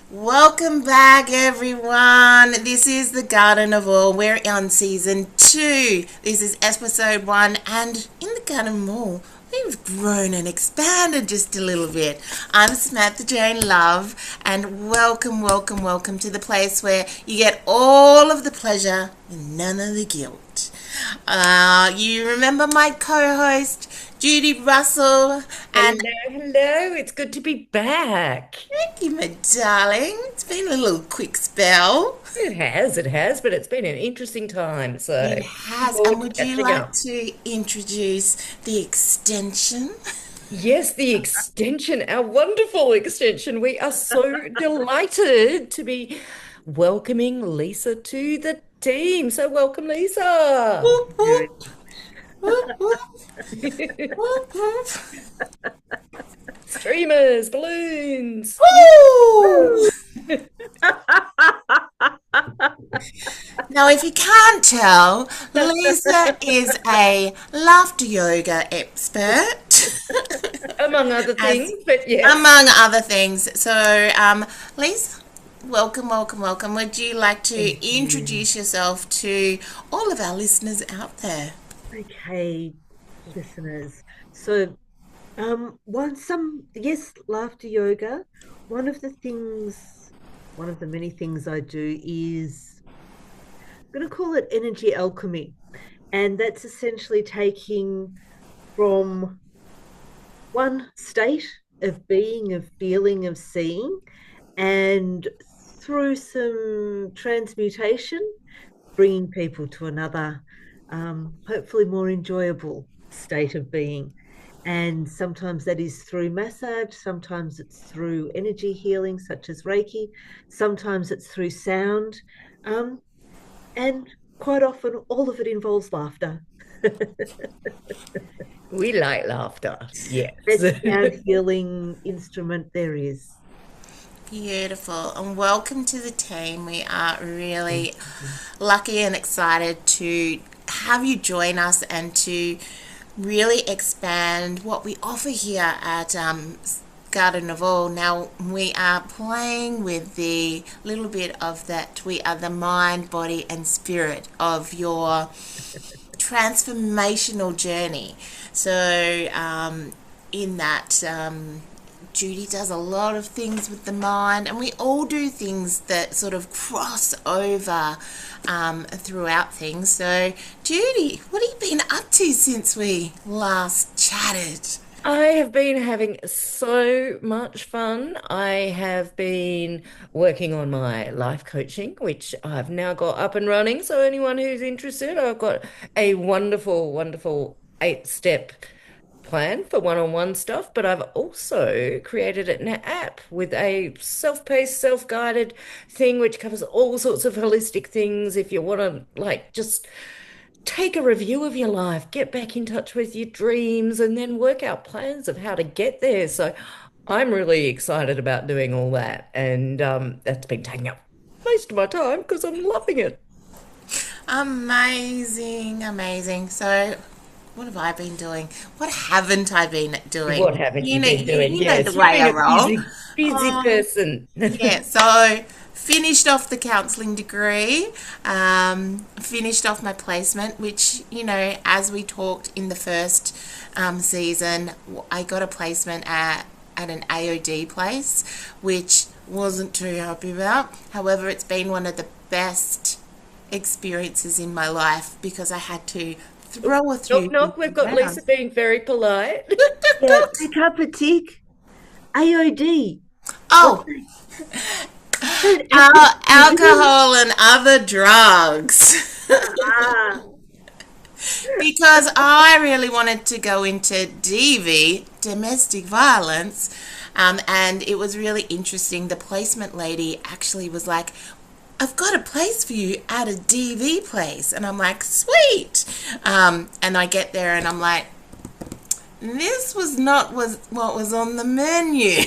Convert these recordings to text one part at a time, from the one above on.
Welcome back, everyone. This is the Garden of All. We're on season 2. This is episode 1, and in the Garden of All, we've grown and expanded just a little bit. I'm Samantha-Jayne Love, and welcome to the place where you get all of the pleasure and none of the guilt. You remember my co-host, Judy Russell, and Hello. It's good to be back. thank you, my darling. It's been a little quick spell. It has, but it's been an interesting time. It So, looking has. And forward to would you catching like up. to introduce the extension? Yes, the extension, our wonderful extension. We are so delighted to be welcoming Lisa to the team. So, welcome, Lisa. Whoop, Very whoop, whoop, whoop, whoop, whoop. Streamers, balloons. Woo! Now, if you can't tell, Lisa is a laughter yoga expert, Among other as things, but yes. among other things. So, Lisa, welcome. Would you like thank to you. introduce yourself to all of our listeners out there? Okay, listeners. So, yes, laughter yoga. One of the things, one of the many things I do is I'm going to call it energy alchemy, and that's essentially taking from one state of being, of feeling, of seeing, and through some transmutation, bringing people to another, hopefully more enjoyable state of being. And sometimes that is through massage, sometimes it's through energy healing, such as Reiki, sometimes it's through sound, um, and quite often all of it involves laughter. We like laughter. Yes. Best sound healing instrument there is. Beautiful, and welcome to the team. We are Thank really you. lucky and excited to have you join us and to really expand what we offer here at Garden of All. Now, we are playing with the little bit of that we are the mind, body, and spirit of your transformational journey. So, in that, Judy does a lot of things with the mind, and we all do things that sort of cross over throughout things. So, Judy, what have you been up to since we last chatted? I have been having so much fun. I have been working on my life coaching, which I've now got up and running. So, anyone who's interested, I've got a wonderful 8 step plan for one-on-one stuff. But I've also created an app with a self-paced, self-guided thing, which covers all sorts of holistic things. If you want to, like, just take a review of your life, get back in touch with your dreams, and then work out plans of how to get there. So I'm really excited about doing all that. And that's been taking up most of my time because I'm loving it. Amazing. So, what have I been doing? What haven't I been doing? What haven't You you know, been you, doing? you know the Yes, you've way been I a roll. busy Um, person. Yeah, so finished off the counselling degree, finished off my placement, which, as we talked in the first season, I got a placement at an AOD place, which wasn't too happy about. However, it's been one of the best experiences in my life because I had to throw a few Knock, things knock. We've got around. Lisa being very polite. Toot, toot, Yeah, toot. pick up a tick. AOD. What Oh, an acronym. alcohol and other drugs. Ah, Because I really wanted to go into DV, domestic violence, and it was really interesting. The placement lady actually was like, I've got a place for you at a DV place. And I'm like, sweet. And I get there and I'm like, this was not was what was on the menu.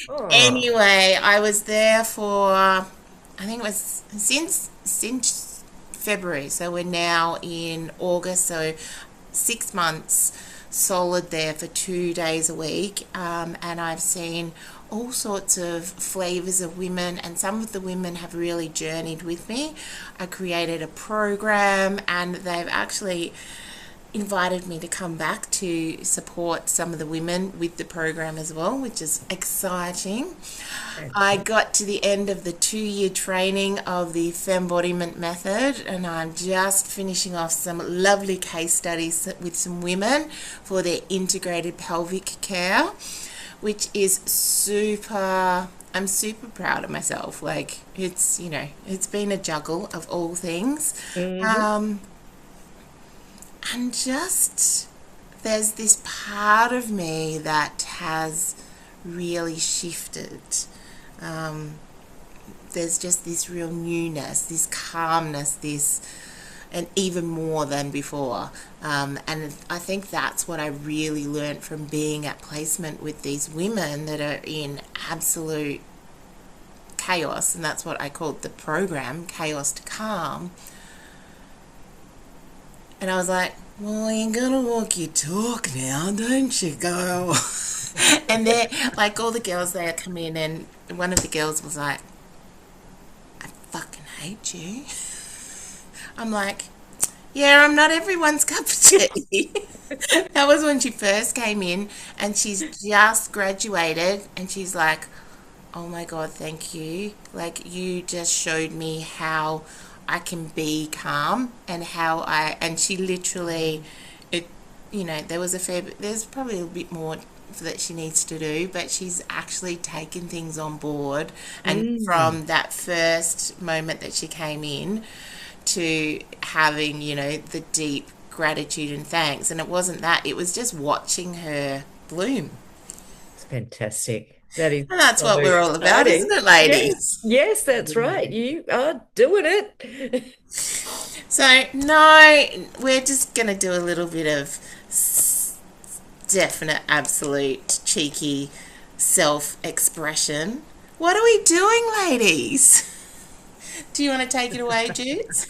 Oh, Anyway, I was there for I think it was since February, so we're now in August, so 6 months. solid there for 2 days a week, and I've seen all sorts of flavors of women, and some of the women have really journeyed with me. I created a program, and they've actually invited me to come back to support some of the women with the program as well, which is exciting. I got to the end of the 2 year training of the embodiment method, and I'm just finishing off some lovely case studies with some women for their integrated pelvic care, which is super. I'm super proud of myself. Like, it's been a juggle of all things. And just there's this part of me that has really shifted. There's just this real newness, this calmness, this, and even more than before. And I think that's what I really learned from being at placement with these women that are in absolute chaos, and that's what I called the program, Chaos to Calm. And I was like, well, you're gonna walk your talk now, don't you, girl? And they're like, all the girls there come in, and one of the girls was like, I fucking hate you. I'm like, yeah, I'm not everyone's cup of tea. That was when she first came in, and she's just graduated, and she's like, oh my God, thank you. Like, you just showed me how I can be calm, and and she literally, there's probably a bit more that she needs to do, but she's actually taken things on board. And from that first moment that she came in to having, the deep gratitude and thanks, and it wasn't that, it was just watching her bloom. It's fantastic. That is And that's so what we're all about, exciting. isn't it, Yes, ladies? yes, that's right. You are doing it. So, no, we're just going to do a little bit of definite, absolute, cheeky self expression. What are we doing, ladies? Do you want to take it away, Judes?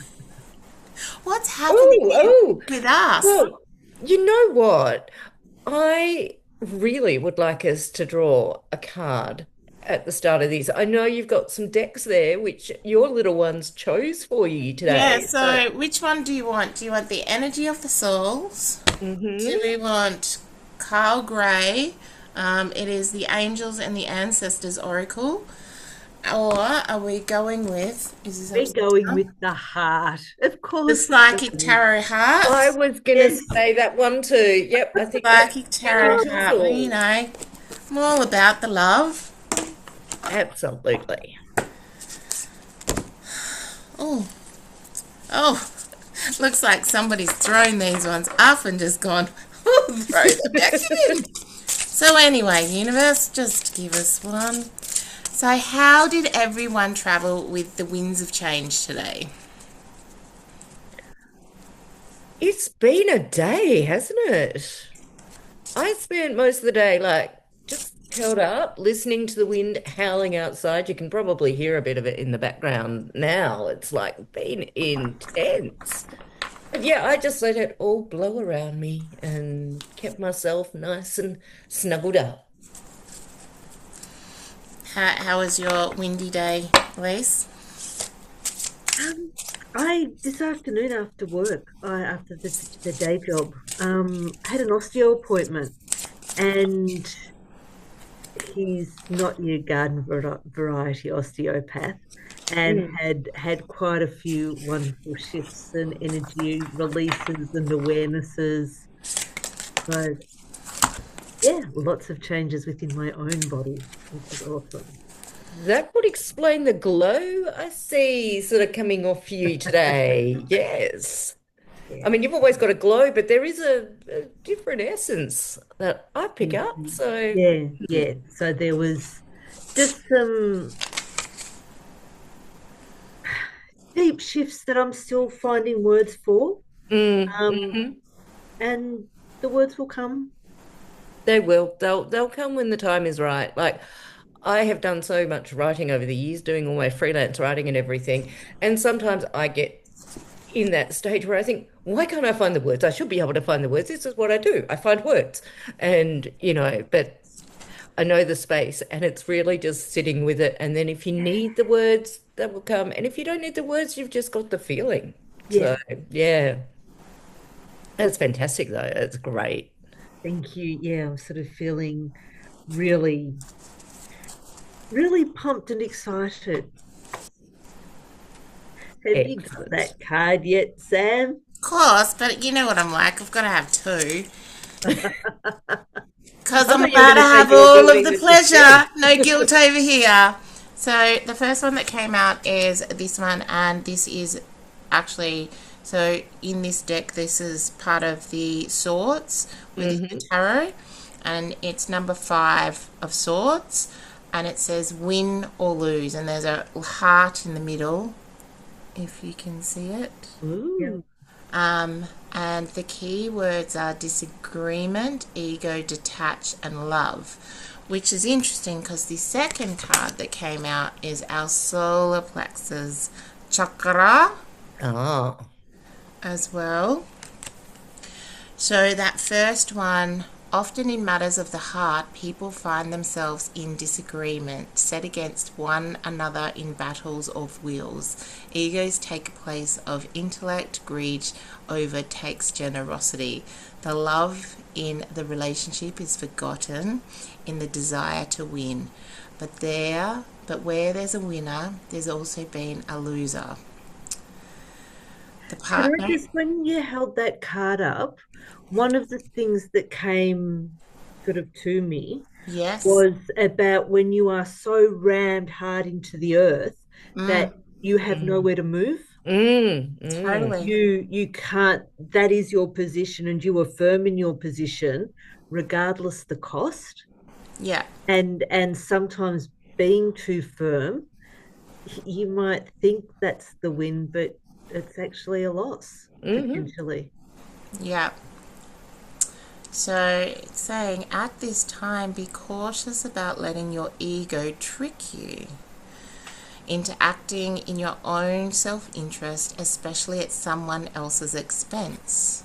What's happening Oh, with us? well, you know what? I really would like us to draw a card at the start of this. I know you've got some decks there, which your little ones chose for you Yeah, today. So, so which one do you want? Do you want the energy of the souls? hmm Do we want Carl Gray? It is the angels and the ancestors oracle. Or are we going with, is this We're upside going down? with the heart. Of The course. psychic tarot heart? I was gonna Yes. say that one too. Yep, I think that Psychic tarot catches us heart. Well, all. I'm all about the love. Absolutely. Oh, oh, looks like somebody's thrown these ones up and just gone, throw them back in. So anyway, universe, just give us one. So how did everyone travel with the winds of change today? It's been a day, hasn't it? I spent most of the day like just curled up, listening to the wind howling outside. You can probably hear a bit of it in the background now. It's like been intense. But yeah, I just let it all blow around me and kept myself nice and snuggled up. How was your windy day, Lise? Um, I this afternoon after work, after the day job, had an osteo appointment, and he's not your garden variety osteopath, and Mm. had quite a few wonderful shifts and energy releases and awarenesses. So yeah, lots of changes within my own body, which is awesome. That would explain the glow I see sort of coming off you today. Yes. I Yeah. mean, you've always got a glow, but there is a different essence that I pick up. Mhm. So, Yeah, yeah. So there was just some deep shifts that I'm still finding words for. Um, mhm. and the words will come. They will. They'll come when the time is right. Like I have done so much writing over the years, doing all my freelance writing and everything. And sometimes I get in that stage where I think, why can't I find the words? I should be able to find the words. This is what I do. I find words. And, but I know the space and it's really just sitting with it. And then if you need the words, that will come. And if you don't need the words, you've just got the feeling. Yeah. So, yeah, that's fantastic though. That's great. Thank you. Yeah, I'm sort of feeling really, really pumped and excited. Have you got Excellent. that card yet, Sam? Of course, but you know what I'm like. I've got to have two. Because I I'm thought you were about going to to say have you were all of doing the it yourself. pleasure. No guilt over here. So the first one that came out is this one, and this is actually, so in this deck, this is part of the swords within the Hmm. tarot, and it's number 5 of swords, and it says win or lose, and there's a heart in the middle, if you can see it. Yeah. Ooh. And the key words are disagreement, ego, detach, and love, which is interesting because the second card that came out is our solar plexus chakra Oh. as well. So that first one, often in matters of the heart, people find themselves in disagreement, set against one another in battles of wills. Egos take a place of intellect, greed overtakes generosity. The love in the relationship is forgotten in the desire to win. But where there's a winner, there's also been a loser. The Can I partner, just, when you held that card up, one of the things that came sort of to me yes, was about when you are so rammed hard into the earth that you have Mm. nowhere to move. Mm. Mm. totally. You can't, that is your position, and you are firm in your position regardless the cost. Yeah. And sometimes being too firm, you might think that's the win, but it's actually a loss Hmm. potentially. Yeah. So it's saying at this time, be cautious about letting your ego trick you into acting in your own self interest, especially at someone else's expense.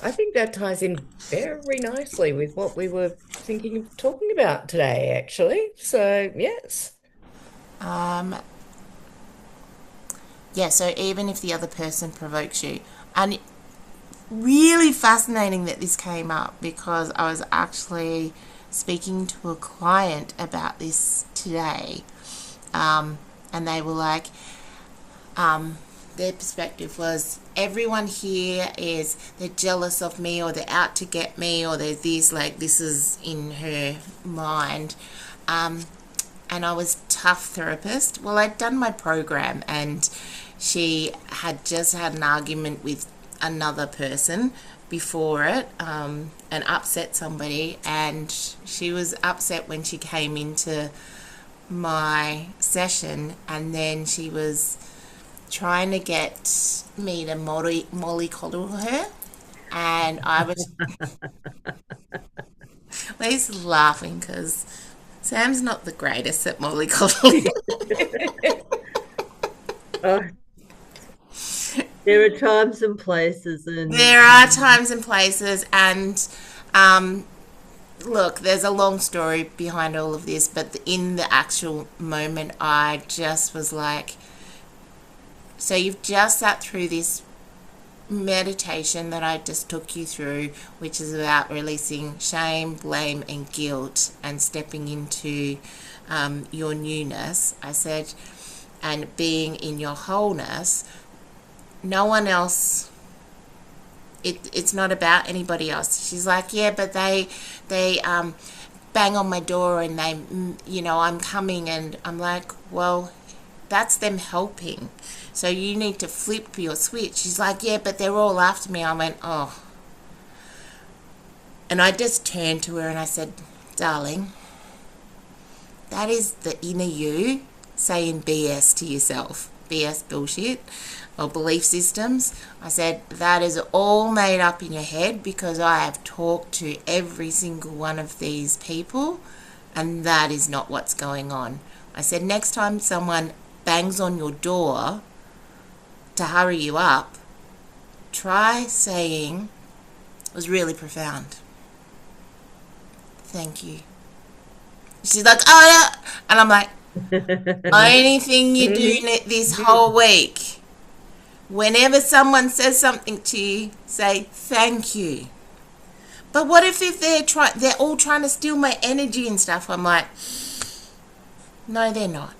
I think that ties in very nicely with what we were thinking of talking about today, actually. So, yes. Um, yeah, so even if the other person provokes you, and really fascinating that this came up because I was actually speaking to a client about this today, and they were like, their perspective was everyone here is they're jealous of me or they're out to get me or they're this, like this is in her mind. And I was tough therapist. Well, I'd done my program and she had just had an argument with another person before it, and upset somebody, and she was upset when she came into my session, and then she was trying to get me to mollycoddle her, and I was at least laughing because Sam's not the greatest at mollycoddling. Oh, there are times and places, and There are times and places, and um, look, there's a long story behind all of this, but in the actual moment, I just was like, so you've just sat through this meditation that I just took you through, which is about releasing shame, blame, and guilt and stepping into your newness. I said, and being in your wholeness. No one else. It's not about anybody else. She's like, yeah, but they bang on my door and they, I'm coming, and I'm like, well, that's them helping. So you need to flip your switch. She's like, yeah, but they're all after me. I went, oh. And I just turned to her and I said, darling, that is the inner you saying BS to yourself. BS bullshit or belief systems. I said, that is all made up in your head because I have talked to every single one of these people and that is not what's going on. I said, next time someone bangs on your door to hurry you up, try saying, it was really profound, thank you. She's like, oh, yeah. And I'm like, anything you do this whole week, whenever someone says something to you, say thank you. But what if they're all trying to steal my energy and stuff? I'm like, no, they're not.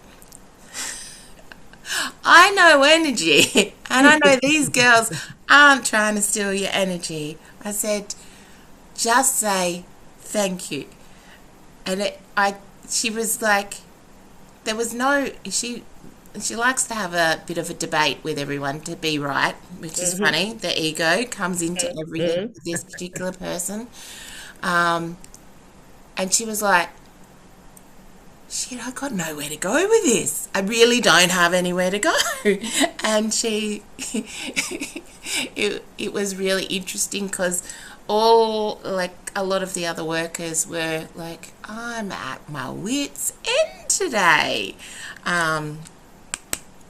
I know energy, and I know these girls aren't trying to steal your energy. I said, just say thank you. And she was like, there was no, she likes to have a bit of a debate with everyone to be right, which is funny. The ego comes into everything with this particular person. And she was like, shit, I got nowhere to go with this. I really don't have anywhere to go. And it was really interesting because a lot of the other workers were like, I'm at my wit's end today. And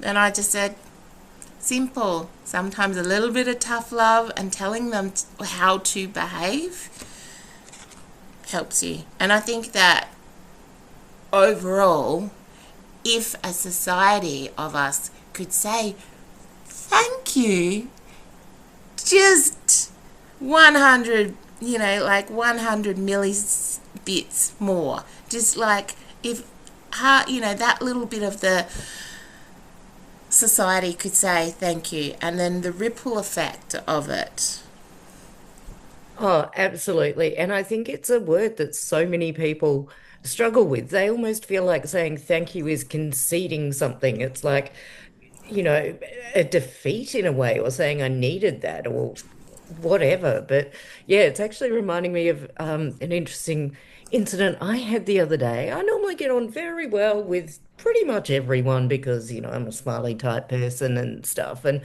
I just said, simple. Sometimes a little bit of tough love and telling them how to behave helps you. And I think that overall, if a society of us could say thank you just 100, 100 millibits more, just like if that little bit of the society could say thank you, and then the ripple effect of it. Oh, absolutely. And I think it's a word that so many people struggle with. They almost feel like saying thank you is conceding something. It's like, a defeat in a way, or saying I needed that or whatever. But yeah, it's actually reminding me of an interesting incident I had the other day. I normally get on very well with pretty much everyone because, I'm a smiley type person and stuff. And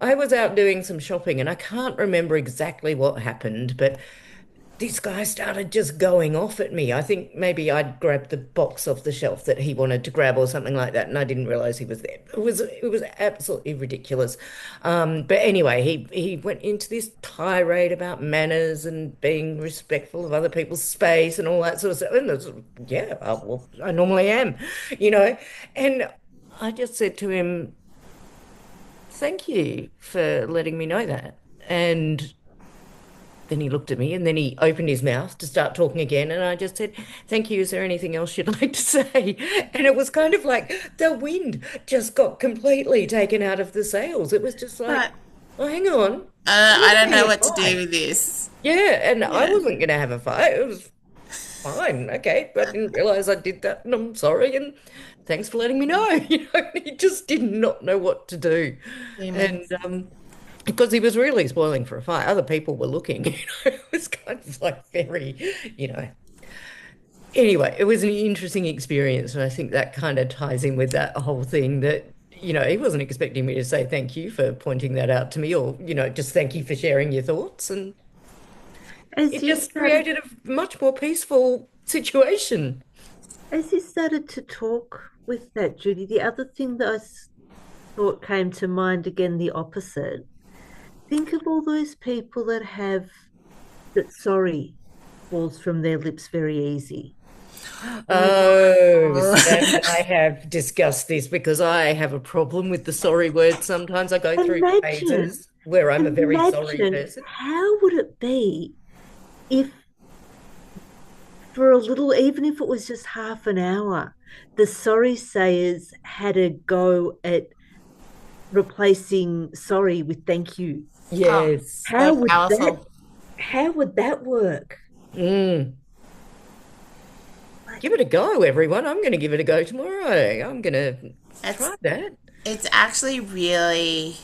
I was out doing some shopping and I can't remember exactly what happened, but this guy started just going off at me. I think maybe I'd grabbed the box off the shelf that he wanted to grab or something like that, and I didn't realize he was there. It was absolutely ridiculous. But anyway, he went into this tirade about manners and being respectful of other people's space and all that sort of stuff. And yeah, well, I normally am, you know. And I just said to him, "Thank you for letting me know that." And then he looked at me and then he opened his mouth to start talking again. And I just said, "Thank you. Is there anything else you'd like to say?" And it was kind of like the wind just got completely taken out of the sails. It was just like, But oh, hang on. I don't know We're what to fine. do with this. Yeah. And I Yeah. wasn't going to have a fight. It was fine. Okay. But I didn't realize I did that. And I'm sorry. And thanks for letting me know. He just did not know what to do. And, Humans. because he was really spoiling for a fight. Other people were looking, it was kind of like very, you know. Anyway, it was an interesting experience, and I think that kind of ties in with that whole thing that, he wasn't expecting me to say thank you for pointing that out to me, or, just thank you for sharing your thoughts. And As it you just started, created a much more peaceful situation. as you started to talk with that, Judy, the other thing that thought came to mind again, the opposite. Think of all those people that sorry falls from their lips very easy. Oh, Sam and I have discussed this because I have a problem with the sorry word. Sometimes I go through Imagine, phases where I'm a very sorry imagine person. how would it be if for a little, even if it was just half an hour, the sorry sayers had a go at replacing sorry with thank you. Oh, Yes. so How would that powerful. how would that work? Mm. Like, Give it a go, everyone. I'm going to give it a go tomorrow. I'm going to It's try that. it's actually really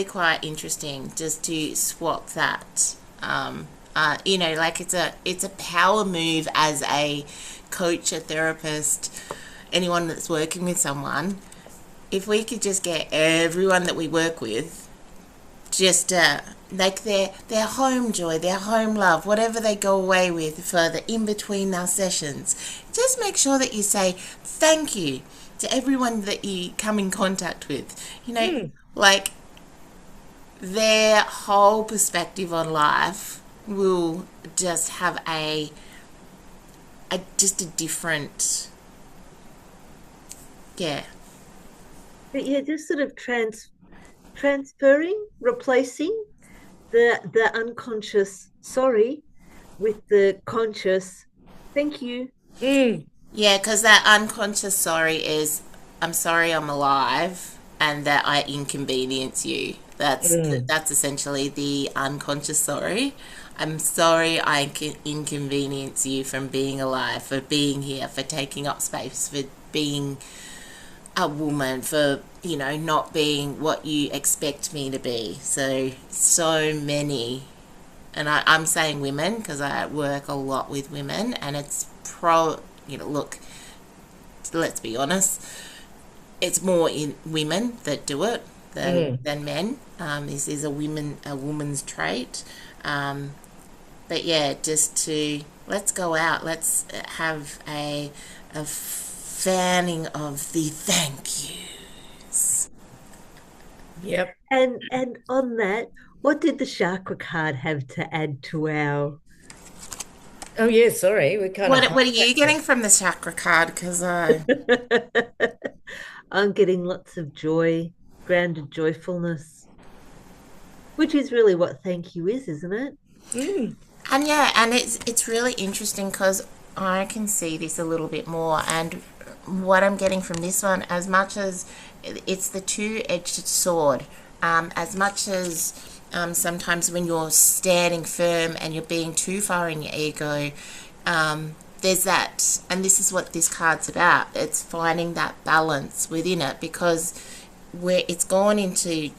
quite interesting just to swap that. Like it's a power move as a coach, a therapist, anyone that's working with someone. If we could just get everyone that we work with, just like their home joy, their home love, whatever they go away with for the in between our sessions, just make sure that you say thank you. to everyone that you come in contact with. You know, Mm. like their whole perspective on life will just have a just a different, yeah. But yeah, just sort of transferring, replacing the unconscious sorry with the conscious thank you. Mm. Yeah, because that unconscious sorry is, I'm sorry I'm alive and that I inconvenience you. Mm. That's essentially the unconscious sorry. I'm sorry I can inconvenience you from being alive, for being here, for taking up space, for being a woman, for, you know, not being what you expect me to be. So many, and I'm saying women because I work a lot with women, and it's you know, look, let's be honest, it's more in women that do it Mm. than men. This is a woman's trait. Um, but yeah, just to, let's go out, let's have a fanning of the thank yous. Yep. And on that, what did the chakra card have to add to our Oh yeah, sorry, we kind of What are you hijacked getting it. from the chakra card? Because I'm getting lots of joy, grounded joyfulness, which is really what thank you is, isn't it? Mm. and yeah, and it's really interesting because I can see this a little bit more, and what I'm getting from this one, as much as it's the two-edged sword, as much as sometimes when you're standing firm and you're being too far in your ego, there's that, and this is what this card's about. It's finding that balance within it, because where it's gone into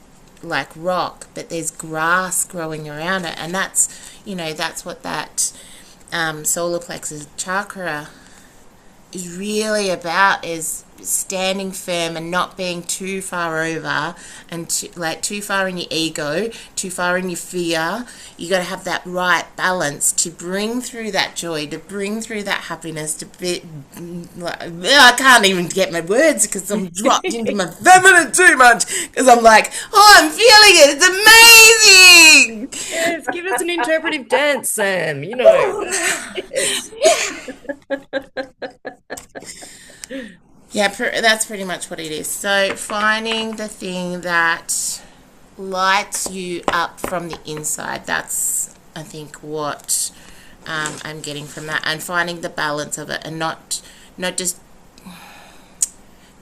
like rock, but there's grass growing around it, and that's, you know, that's what that solar plexus chakra is really about, is standing firm and not being too far over and like too far in your ego, too far in your fear. You got to have that right balance to bring through that joy, to bring through that happiness, to be like, I can't even get my words because I'm dropped into my feminine too much, because I'm like, oh, I'm feeling it, it's amazing. Yes, give us an interpretive dance, Sam. You know. Yes. Yeah, that's pretty much what it is. So finding the thing that lights you up from the inside. That's, I think, what I'm getting from that, and finding the balance of it, and not just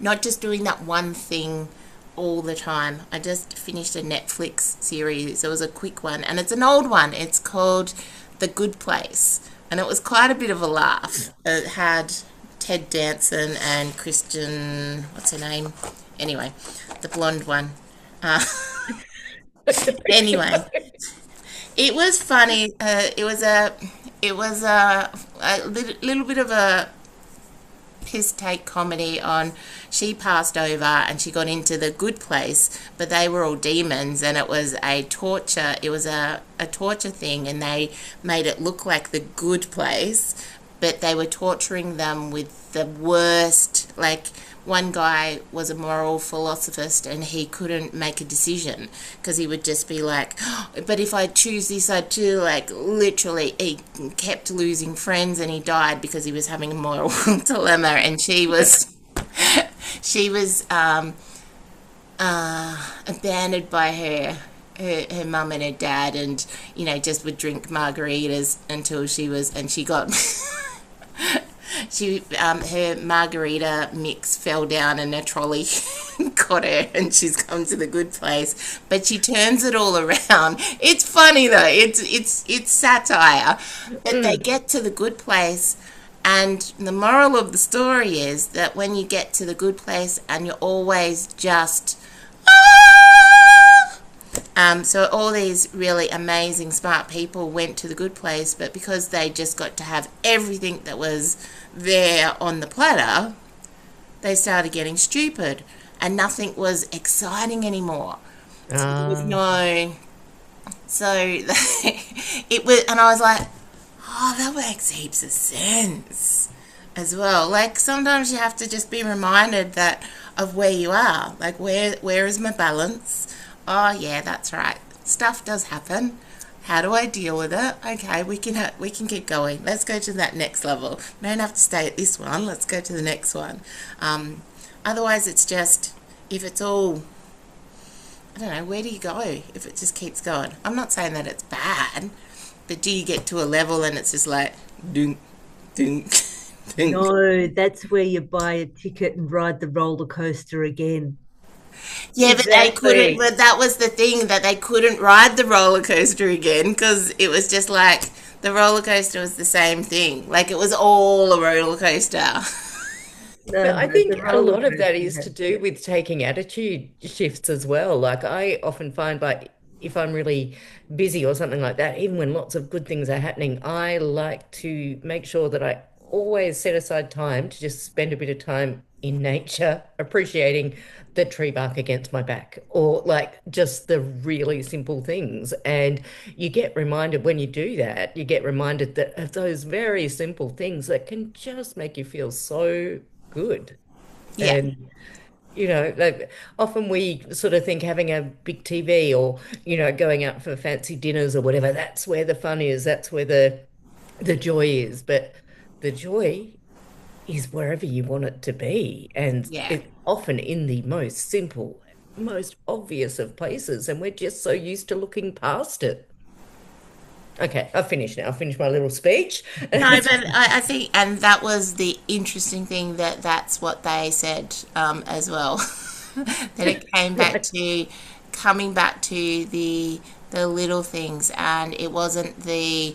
not just doing that one thing all the time. I just finished a Netflix series. It was a quick one, and it's an old one. It's called The Good Place, and it was quite a bit of a laugh. It had Ted Danson and Kristen, what's her name? Anyway, the blonde one. Uh, anyway, it was funny. It was a little bit of a piss take comedy on, she passed over and she got into the good place, but they were all demons, and it was a torture, it was a torture thing, and they made it look like the good place, but they were torturing them with the worst, like one guy was a moral philosophist and he couldn't make a decision because he would just be like, oh, but if I choose this I do, like literally he kept losing friends, and he died because he was having a moral dilemma, and she was abandoned by her mum and her dad, and you know, just would drink margaritas until she was, and she got she her margarita mix fell down and a trolley got her, and she's come to the good place, but she turns it all around. It's funny though, it's satire, but they Mm. get to the good place, and the moral of the story is that when you get to the good place and you're always just so all these really amazing, smart people went to the good place, but because they just got to have everything that was there on the platter, they started getting stupid, and nothing was exciting anymore. So there was Ah. no, so it was, and I was like, oh, that makes heaps of sense. as well. Like sometimes you have to just be reminded that of where you are. Like where is my balance? Oh yeah, that's right. Stuff does happen. How do I deal with it? Okay, we can keep going. Let's go to that next level. We don't have to stay at this one. Let's go to the next one. Um, Otherwise, it's just if it's all I don't know, where do you go if it just keeps going? I'm not saying that it's bad, but do you get to a level and it's just like dunk, dunk, dunk? No, that's where you buy a ticket and ride the roller coaster again. Yeah, but they couldn't. Exactly. But that was the thing that they couldn't ride the roller coaster again because it was just like the roller coaster was the same thing. Like it was all a roller coaster. No, But I no, the think a roller lot of that coaster is to has do it. with taking attitude shifts as well. Like I often find by if I'm really busy or something like that, even when lots of good things are happening, I like to make sure that I always set aside time to just spend a bit of time in nature, appreciating the tree bark against my back or like just the really simple things. And you get reminded when you do that, you get reminded that of those very simple things that can just make you feel so good. Yeah, And, like often we sort of think having a big TV or, going out for fancy dinners or whatever, that's where the fun is, that's where the joy is. But the joy is wherever you want it to be. And yeah. it's often in the most simple, most obvious of places. And we're just so used to looking past it. Okay, I've finished now. I've finished my little speech. No, but I think, and that was the interesting thing that that's what they said as well. That it came back Right. to coming back to the little things, and it wasn't the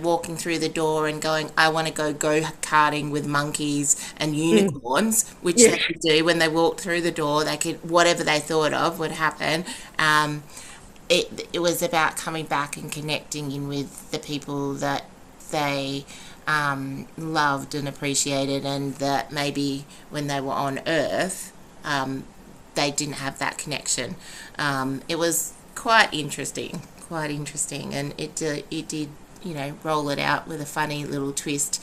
walking through the door and going, I want to go karting with monkeys and Mm, unicorns, which yeah. they could do when they walked through the door. They could whatever they thought of would happen. It was about coming back and connecting in with the people that they loved and appreciated, and that maybe when they were on Earth, they didn't have that connection. It was quite interesting, and it did roll it out with a funny little twist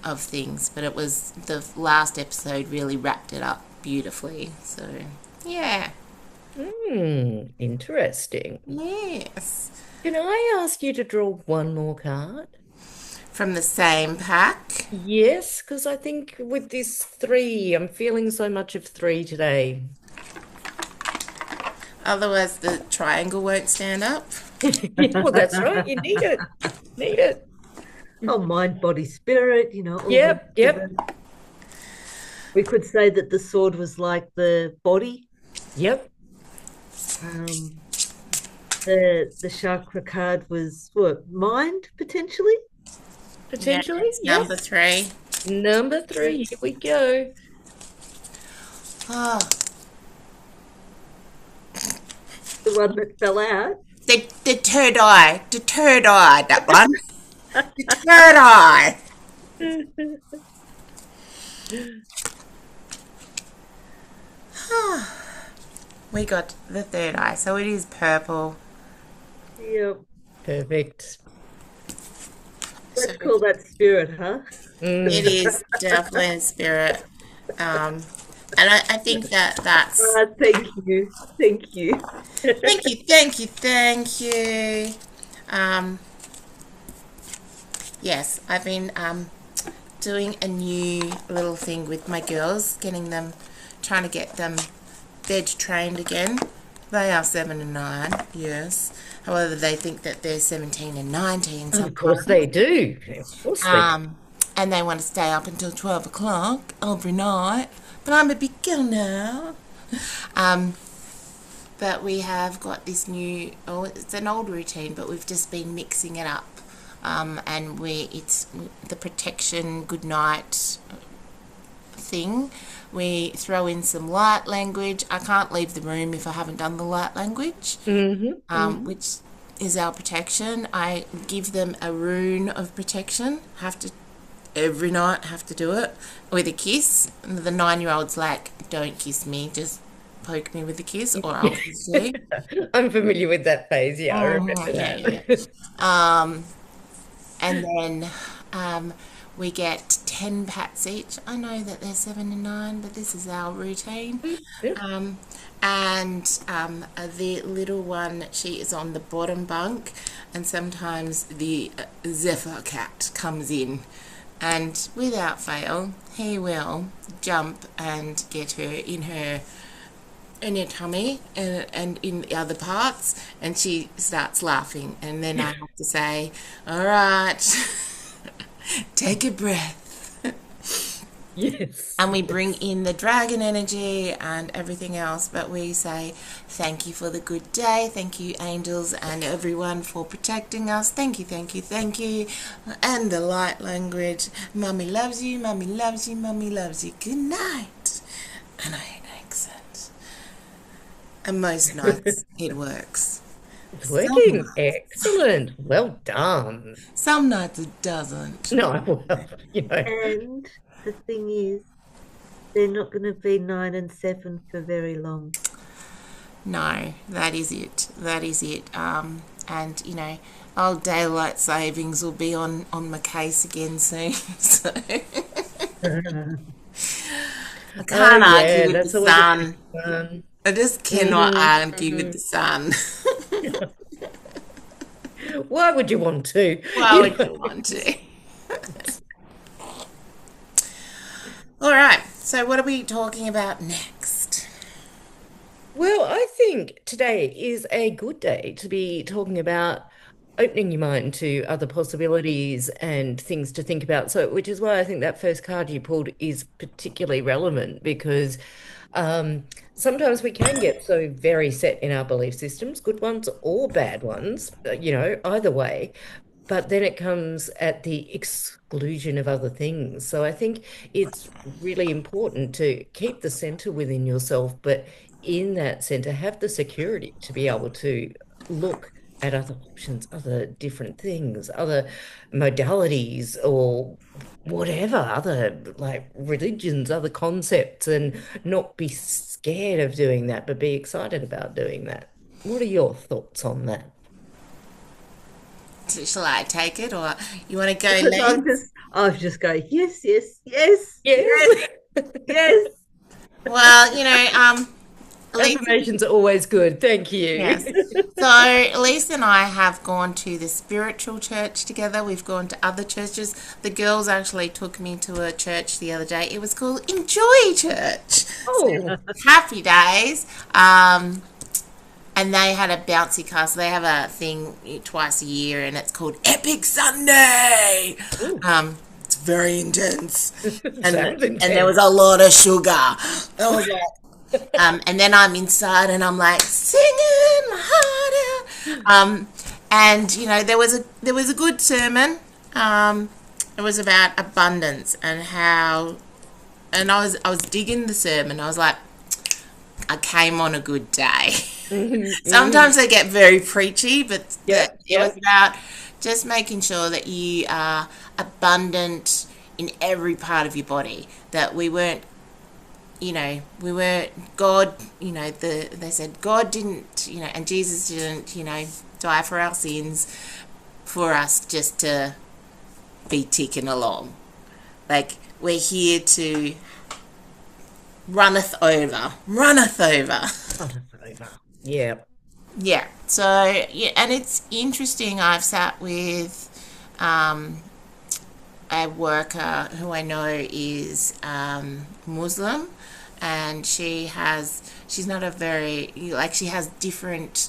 of things. But it was the last episode really wrapped it up beautifully. So yeah, Interesting. yes. Can I ask you to draw one more card? From the same pack. Yes, because I think with this three, I'm feeling so much of three today. Otherwise, the triangle won't stand up. Yeah, well, that's right. You need it. Need it. Oh, mind, body, spirit, all the Yep, yep, we could say that the sword was like the body. yep. Um, the chakra card was what, mind potentially? Yeah, Potentially, it's number yes. three. Number three, here we go. Oh, The one that fell out. the third eye. The third eye, that one. The third eye. We got the third eye. So it is purple. Yep. Perfect. So Let's call that spirit, huh? it Mm. is definitely a spirit. Um, and I think that that's. Thank you. Thank you. Thank you, thank you, thank you. Um, yes, I've been doing a new little thing with my girls, trying to get them veg trained again. They are 7 and 9, yes. However, they think that they're 17 and 19 Of course sometimes. they do. Of course they do. And they want to stay up until 12 o'clock every night. But I'm a big girl now. Um, but we have got this new, oh, it's an old routine, but we've just been mixing it up. And it's the protection good night thing. We throw in some light language. I can't leave the room if I haven't done the light language, Hmm. which is our protection. I give them a rune of protection. Have to every night. Have to do it with a kiss. And the 9-year-old's like, "Don't kiss me. Just poke me with a kiss, or I'll kiss you." I'm familiar with that phase. Yeah, I remember Yeah, yeah, that. yeah. And then Um, we get 10 pats each. I know that they're 7 and 9, but this is our routine. Yep. And the little one, she is on the bottom bunk, and sometimes the Zephyr cat comes in, and without fail, he will jump and get her in her tummy and in the other parts, and she starts laughing, and then I have to say, all right, take a breath. Yes. And we bring in the dragon energy and everything else, but we say thank you for the good day, thank you angels and everyone for protecting us, thank you, thank you, thank you. And the light language, mummy loves you, mummy loves you, mummy loves you, good night. And I hate accent. And most nights it works. It's Some working. nights, Excellent. Well done. some nights it doesn't. No, well, And the thing is, they're not going to be 9 and 7 for very long. No, that is it. That is it. And old daylight savings will be on my case again soon. So I oh can't yeah, argue with the that's always a bit sun. of fun. I just cannot argue with the sun. Why would you want to? Why would you want to? All right. So what are we talking about next? Well, I think today is a good day to be talking about opening your mind to other possibilities and things to think about. So, which is why I think that first card you pulled is particularly relevant because sometimes we can get so very set in our belief systems, good ones or bad ones, either way. But then it comes at the exclusion of other things. So I think it's really important to keep the center within yourself, but in that center, have the security to be able to look at other options, other different things, other modalities, or whatever, other like religions, other concepts, and not be scared of doing that, but be excited about doing that. What are your thoughts on that? Shall I take it, or you want to go Because next? I'll just go, yes, yes, yes, yes, Yes. yes. Well, Lisa, Affirmations are always good. Thank you. yes. So Lisa and I have gone to the spiritual church together. We've gone to other churches. The girls actually took me to a church the other day. It was called Enjoy Church. Oh, Happy days. And they had a bouncy castle. They have a thing twice a year, and it's called Epic Sunday. ooh, It's very intense, and sounds and there was intense. a lot of sugar. That was it. And then I'm inside, and I'm like singing my heart out. And there was a good sermon. It was about abundance and how, and I was digging the sermon. I was like, I came on a good day. Mhm, mhm. Sometimes they get very preachy, but Yep, it was yep. about just making sure that you are abundant in every part of your body. That we weren't God. They said God didn't, and Jesus didn't, die for our sins for us just to be ticking along. Like we're here to runneth over. Oh, over. Yeah. Yeah. So yeah, and it's interesting. I've sat with a worker who I know is Muslim, and she's not a very like she has different.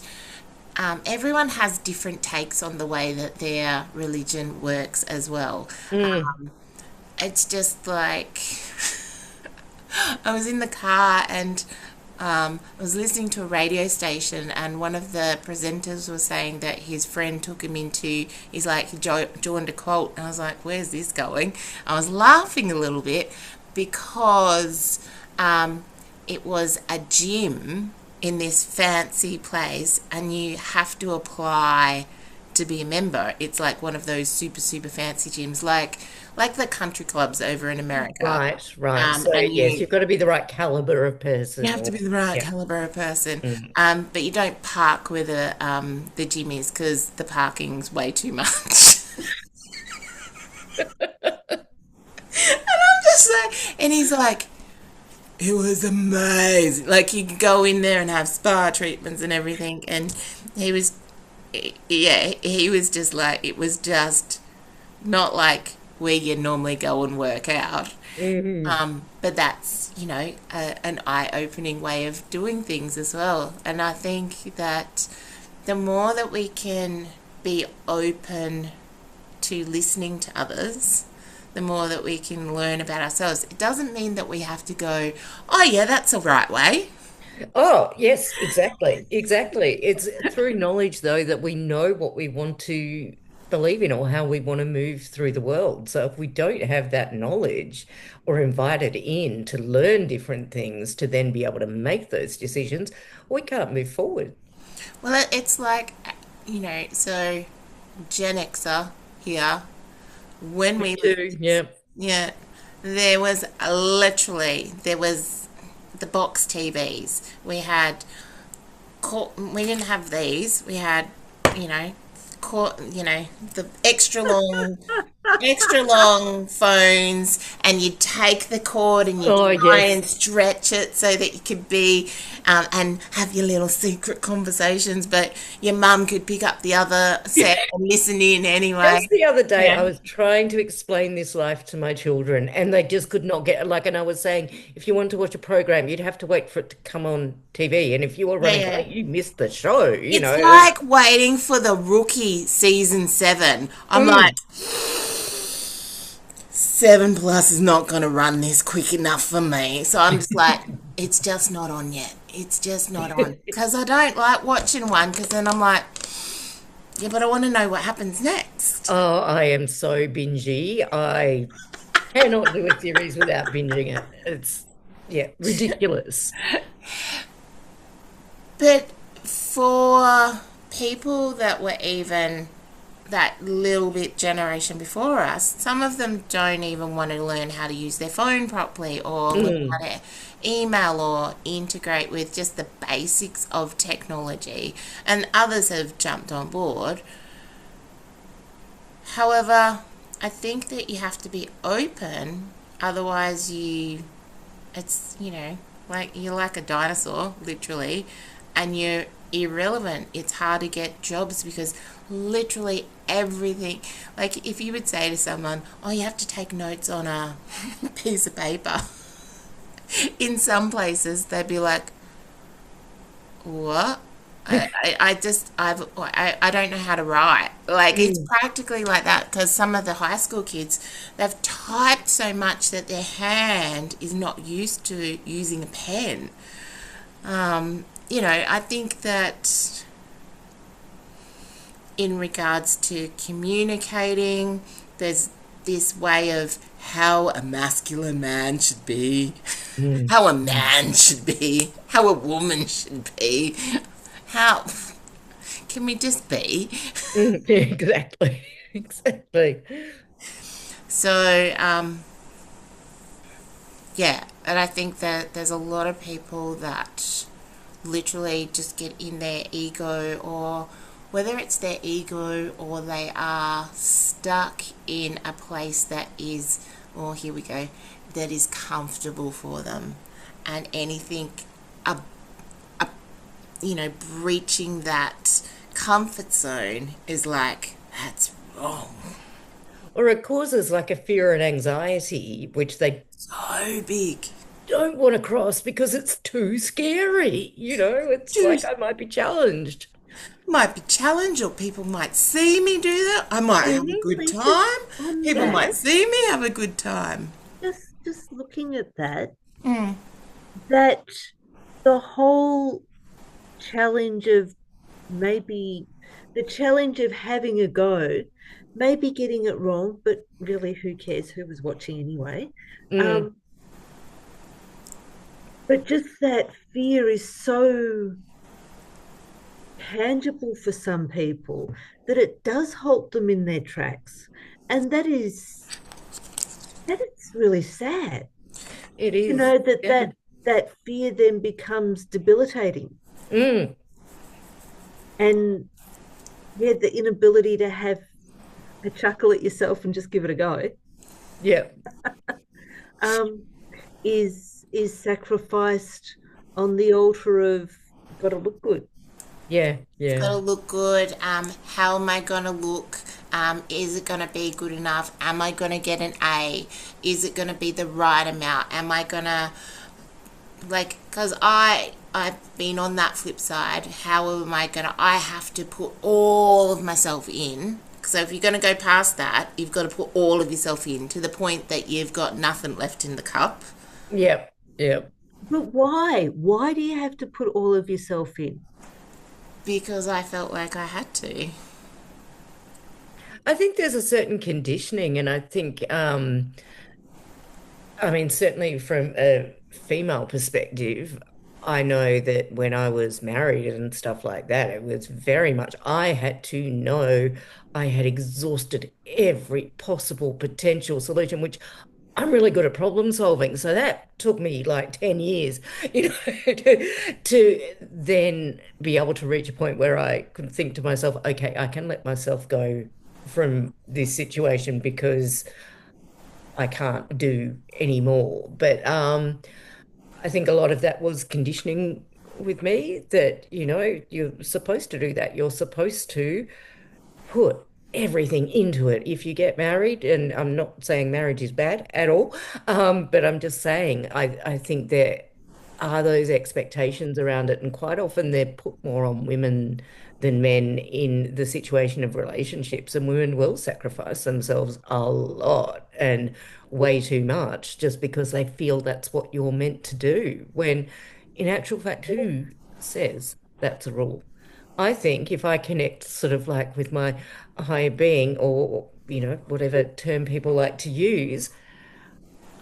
Everyone has different takes on the way that their religion works as well. Mm. It's just like I was in the car and I was listening to a radio station, and one of the presenters was saying that his friend took him he's like, he joined a cult. And I was like, where's this going? I was laughing a little bit because it was a gym in this fancy place, and you have to apply to be a member. It's like one of those super, super fancy gyms, like the country clubs over in America. Right, right. So And yes, you've got to be the right caliber of you person. have to Or be the right yeah. caliber of person, Mm. but you don't park where the gym is because the parking's way too much. And he's like, it was amazing. Like, you could go in there and have spa treatments and everything. And he was, yeah, he was just like, it was just not like where you normally go and work out. Hmm. But that's, an eye opening way of doing things as well. And I think that the more that we can be open to listening to others, the more that we can learn about ourselves. It doesn't mean that we have to go, oh, yeah, that's the right way. Oh, yes, exactly. Exactly. It's through knowledge, though, that we know what we want to believe in or how we want to move through the world. So if we don't have that knowledge or invited in to learn different things to then be able to make those decisions, we can't move forward. Well, it's like, so Gen Xer here, when Me we were too. kids, Yeah. yeah, there was the box TVs. We didn't have these. We had, you know, the extra long phones, and you'd take the cord and you'd Oh, try and yes. stretch it so that you could be and have your little secret conversations, but your mum could pick up the other set and listen in anyway. Just the other day, Yeah, I was trying to explain this life to my children, and they just could not get it. Like, and I was saying, if you want to watch a program, you'd have to wait for it to come on TV. And if you were yeah, running yeah. late, you missed the show, you It's know. like waiting for the Rookie season 7. I'm like, Mm. 7 Plus is not going to run this quick enough for me. So I'm just like, it's just not on yet. It's just not on. Because I don't like watching one, because then I'm like, yeah, but I want to know what happens next. Oh, I am so bingy. I cannot do a series without binging it. It's, yeah, ridiculous. But for people that were even that little bit generation before us, some of them don't even want to learn how to use their phone properly or learn Mm. how to email or integrate with just the basics of technology. And others have jumped on board. However, I think that you have to be open, otherwise it's, like you're like a dinosaur, literally, and you're irrelevant. It's hard to get jobs because literally everything, like if you would say to someone, oh, you have to take notes on a piece of paper, in some places they'd be like, what? I don't know how to write. Like, it's Mm. practically like that, because some of the high school kids, they've typed so much that their hand is not used to using a pen. I think that in regards to communicating, there's this way of how a masculine man should be, Mm. how a man should be, how a woman should be. How can we just be? Mm. Yeah, exactly. Exactly. So, yeah, and I think that there's a lot of people that literally just get in their ego, or whether it's their ego or they are stuck in a place that is, oh, here we go, that is comfortable for them. And anything, a, a, breaching that comfort zone is like, that's wrong. Or it causes like a fear and anxiety, which they So big. don't want to cross because it's too scary. It's Dude, like I might be challenged. might be challenged, or people might see me do that. I might have a good But just time. on People might that, see me have a good time. just looking at that, Mm. that the whole challenge of maybe the challenge of having a go, maybe getting it wrong, but really who cares who was watching anyway. Mm. Um, but just that fear is so tangible for some people that it does halt them in their tracks. And that is really sad. It You is. know, that Yeah. that fear then becomes debilitating. Mm. And yeah, the inability to have a chuckle at yourself and just give it a go. Yeah. Um, is sacrificed on the altar of got to look good. Yeah, Got yeah. to look good. How am I gonna look? Is it gonna be good enough? Am I gonna get an A? Is it gonna be the right amount? Am I gonna like? Because I've been on that flip side. How am I gonna? I have to put all of myself in. So if you're gonna go past that, you've got to put all of yourself in to the point that you've got nothing left in the cup. Yep, yep. But why? Why do you have to put all of yourself in? Because I felt like I had to. I think there's a certain conditioning, and I think, I mean, certainly from a female perspective, I know that when I was married and stuff like that, it was very much I had to know I had exhausted every possible potential solution, which I'm really good at problem solving. So that took me like 10 years, to then be able to reach a point where I could think to myself, okay, I can let myself go from this situation because I can't do any more. But I think a lot of that was conditioning with me that, you're supposed to do that. You're supposed to put everything into it if you get married. And I'm not saying marriage is bad at all, but I'm just saying I think there are those expectations around it, and quite often they're put more on women than men in the situation of relationships, and women will sacrifice themselves a lot and way too much just because they feel that's what you're meant to do, when in actual fact, who says that's a rule? I think if I connect sort of like with my higher being, or, whatever term people like to use,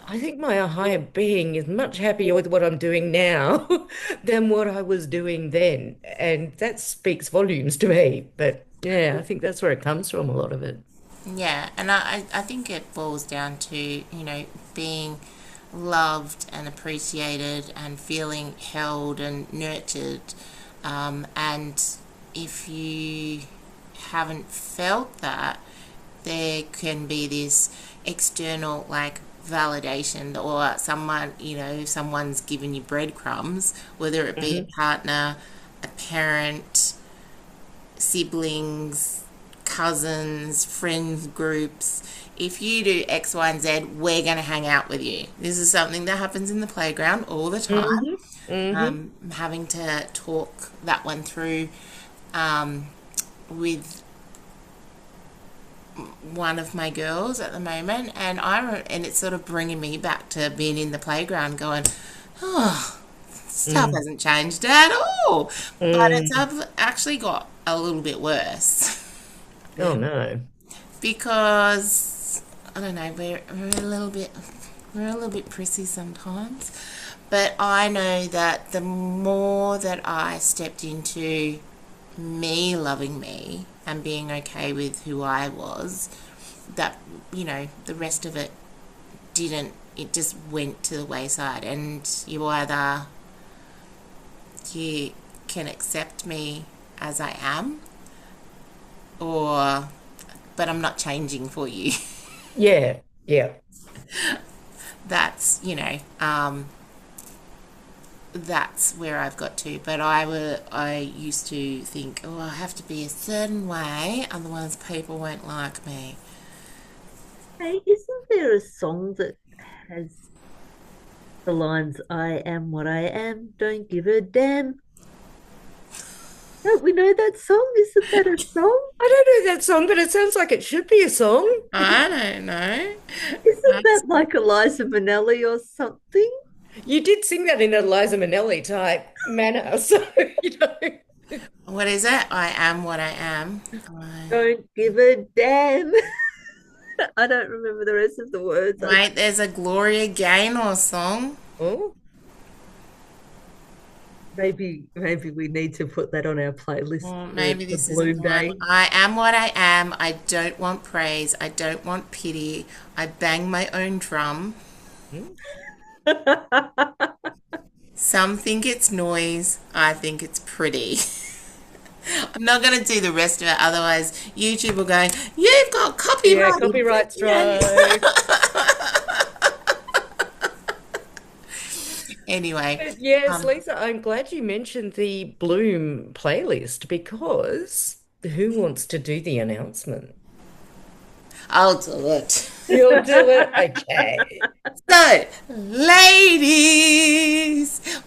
I think my higher being is much happier with what I'm doing now than what I was doing then. And that speaks volumes to me. But yeah, I think that's where it comes from, a lot of it. Yeah, and I think it boils down to, being loved and appreciated and feeling held and nurtured. And if you haven't felt that, there can be this external, like, validation, or someone, if someone's given you breadcrumbs, whether it be a Hmm. partner, a parent, siblings, cousins, friends groups. If you do X, Y, and Z, we're going to hang out with you. This is something that happens in the playground all the time. Hmm. Hmm. I'm having to talk that one through um, with one of my girls at the moment, and and it's sort of bringing me back to being in the playground, going, oh, stuff Mm. hasn't changed at all, but it's Mm. actually got a little bit worse Oh no. because I don't know, we're a little bit prissy sometimes, but I know that the more that I stepped into me loving me and being okay with who I was, that, the rest of it didn't, it just went to the wayside. And you can accept me as I am, or, but I'm not changing for you. Yeah, yeah. That's, that's where I've got to. But I used to think, oh, I have to be a certain way, otherwise people won't like me. Hey, isn't there a song that has the lines, I am what I am, don't give a damn? Don't we know that song? Isn't that a song? I don't know that song, but it sounds like it should be a song. I don't know. Isn't that That's, like Eliza Minnelli or something? You did sing that in a Liza Minnelli type manner, so you know. what is it? I am what I am. I, Don't give a damn. I don't remember the rest of the words. Mate, there's a Gloria Gaynor song. Oh, Maybe we need to put that on our playlist Well, for maybe the this isn't Bloom the one. Day. I am what I am. I don't want praise. I don't want pity. I bang my own drum. hmm. Some think it's noise. I think it's pretty. I'm not going to do the rest of it, otherwise YouTube will go, you've got Yeah, copyright copyright infringement. strike. Anyway, But yes, um, Lisa, I'm glad you mentioned the Bloom playlist because who wants to do the announcement? I'll do it. You'll do it. Okay. So, ladies,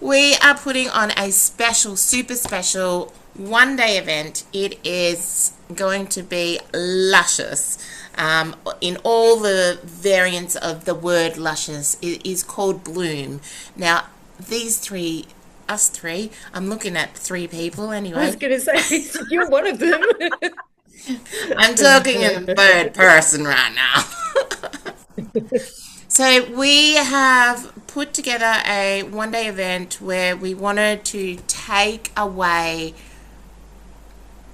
we are putting on a special, super special 1 day event. It is going to be luscious in all the variants of the word luscious. It is called Bloom. Now, these three, us three, I'm looking at three people I was anyway. going to say, Lisa, you're one of them. I'm talking in third person right now. So we have put together a 1 day event where we wanted to take away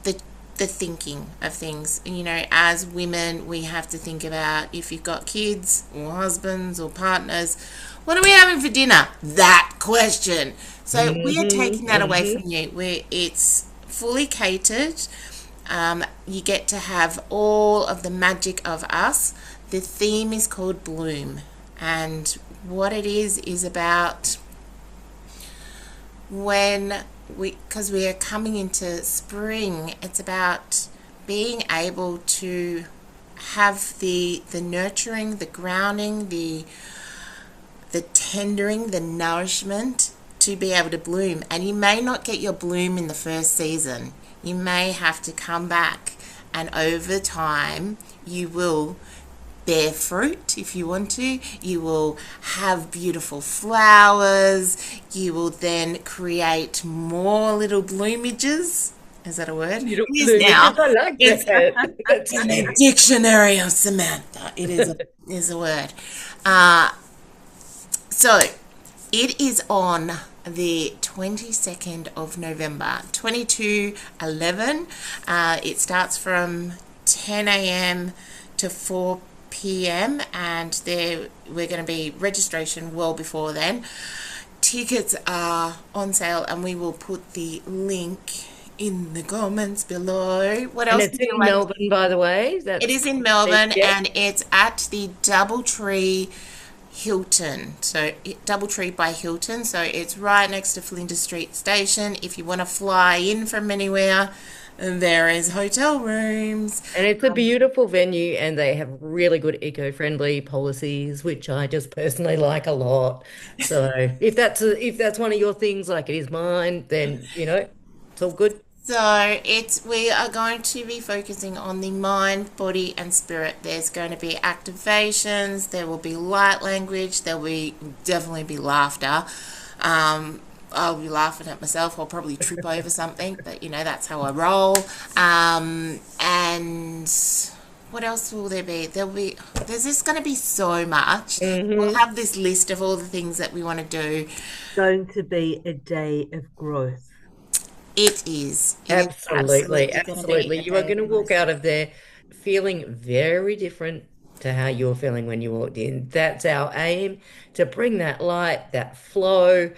the the thinking of things. You know, as women, we have to think about if you've got kids or husbands or partners, what are we having for dinner? That question. So we are taking that away from you. Where it's fully catered. You get to have all of the magic of us. The theme is called Bloom, and what it is about when because we are coming into spring, it's about being able to have the nurturing, the grounding, the tendering, the nourishment to be able to bloom. And you may not get your bloom in the first season. You may have to come back, and over time, you will bear fruit if you want to. You will have beautiful flowers. You will then create more little bloomages. Is that a word? You It is now. plumage. I like It's that. That's in a great. dictionary of Samantha. It is a word. Uh, so it is on the 22nd of November, 2211. It starts from 10 a.m. to 4 p.m. and we're going to be registration well before then. Tickets are on sale, and we will put the link in the comments below. What And else it's would you in like? Melbourne, by the way. It That's is in Melbourne, yeah. and it's at the Doubletree Hilton. So Doubletree by Hilton. So it's right next to Flinders Street Station. If you want to fly in from anywhere, there is hotel rooms. And it's a beautiful venue, and they have really good eco-friendly policies, which I just personally like a lot. So if that's one of your things, like it is mine, then it's all good. So it's we are going to be focusing on the mind, body, and spirit. There's going to be activations. There will be light language. There will definitely be laughter. I'll be laughing at myself. I'll probably trip over something, but that's how I roll. And what else will there be? There's just going to be so much. We'll Hmm. have this list of all the things that we want to do. Going to be a day of growth. It is. It is Absolutely, absolutely going to be absolutely. a You are day going of to walk growth. out of there feeling very different to how you were feeling when you walked in. That's our aim, to bring that light, that flow,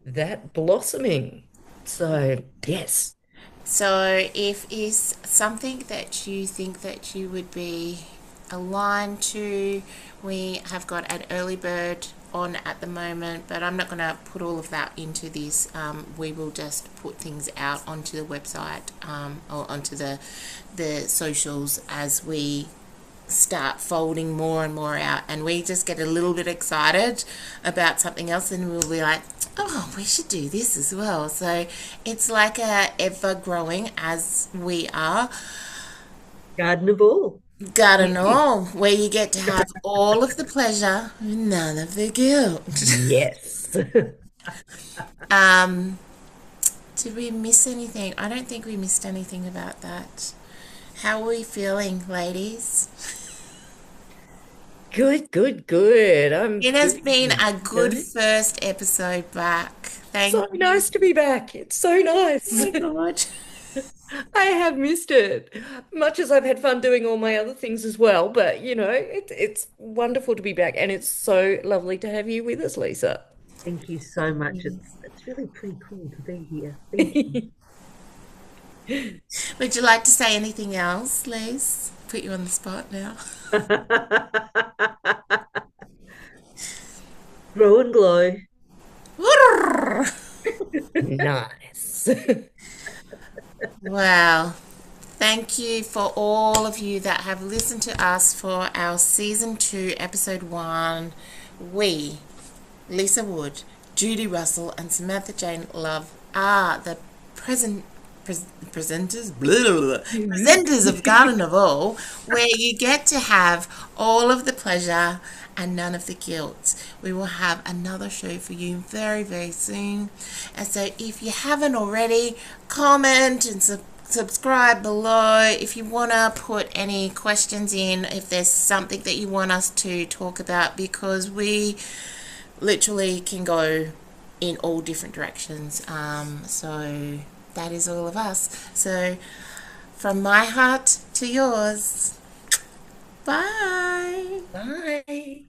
that blossoming. So, yes. So, if is something that you think that you would be aligned to, we have got an early bird on at the moment, but I'm not going to put all of that into this. We will just put things out onto the website or onto the socials as we start folding more and more out, and we just get a little bit excited about something else, and we'll be like, oh, we should do this as well. So it's like a ever growing as we are Garden of all. garden all, where you get to have all of the pleasure, none of the guilt. Yes. um did we miss anything? I don't think we missed anything about that. How are we feeling, ladies? Good, good, good. I'm It has been feeling a good good. first episode back. Thank So you. nice to be back. It's so Oh nice. my God. I have missed it, much as I've had fun doing all my other things as well. But it's wonderful to be back, and it's so lovely to have you with us, Lisa. Thank you so much. It's really pretty cool to be here. Thank you. Would you like to say anything else, Liz? Put you on the spot now. Grow and glow. Nice. Wow. Thank you for all of you that have listened to us for our season 2, episode 1. We, Lisa Wood, Judy Russell, and Samantha-Jayne Love, are the present presenters, blah, blah, blah, presenters of Garden of All, where you get to have all of the pleasure and none of the guilt. We will have another show for you very, very soon. And so if you haven't already, comment and subscribe below. If you want to put any questions in, if there's something that you want us to talk about, because we literally can go in all different directions. So that is all of us. So from my heart to yours, bye. Bye.